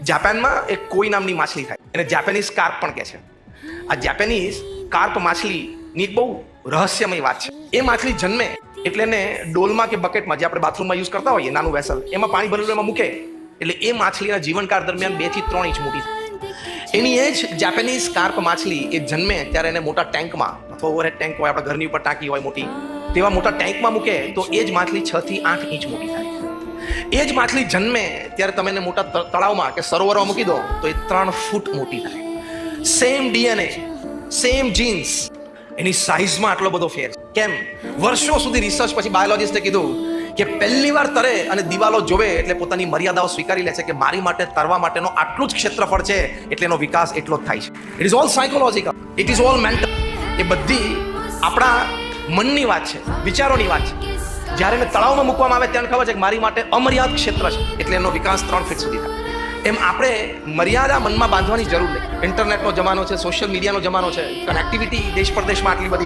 જાપાનમાં એક કોઈ નામની માછલી થાય, એને જાપાનીઝ કાર્પ પણ કહે છે. આ જાપાનીઝ કાર્પ માછલીની એક બહુ રહસ્યમય વાત છે. એ માછલી જન્મે એટલે એને ડોલમાં કે બકેટમાં, જે આપણે બાથરૂમમાં યુઝ કરતા હોઈએ નાનું વેસલ, એમાં પાણી ભરેલું એમાં મૂકે એટલે એ માછલીના જીવનકાળ દરમિયાન 2 થી 3 ઇંચ મોટી થાય. એની એ જ જાપાનીઝ કાર્પ માછલી એ જન્મે ત્યારે એને મોટા ટેન્કમાં, અથવા ઓવરહેડ ટેન્ક હોય, આપણા ઘરની ઉપર ટાંકી હોય મોટી, તેવા મોટા ટેન્કમાં મૂકે તો એ જ માછલી 6 થી 8 ઇંચ મોટી થાય. એ જ માછલી જન્મે ત્યારે તમે એને મોટા તળાવમાં કે સરોવરમાં મૂકી દો તો એ 3 ફૂટ મોટી થાય. સેમ ડીએનએ, સેમ જીન્સ, એની સાઇઝમાં આટલો બધો ફેર. કેમ? વર્ષો સુધી રિસર્ચ પછી બાયોલોજિસ્ટે કીધું કે પહેલી વાર તરે અને દિવાલો જોવે એટલે પોતાની મર્યાદાઓ સ્વીકારી લે છે કે મારી માટે તરવા માટેનો આટલું જ ક્ષેત્રફળ છે એટલે એનો વિકાસ એટલો જ થાય છે. It is all psychological, it is all mental. એ બધી આપણા મનની વાત છે, વિચારોની વાત છે. જ્યારે એને તળાવમાં મૂકવામાં આવે ત્યારે ખબર છે કે મારી માટે અમર્યાદ ક્ષેત્ર છે એટલે એનો વિકાસ 3 ફીટ સુધી થાય. એમ આપણે મર્યાદા મનમાં બાંધવાની જરૂર નથી. ઇન્ટરનેટનો જમાનો છે, સોશિયલ મીડિયાનો જમાનો છે, કનેક્ટિવિટી દેશ પરદેશમાં આટલી બધી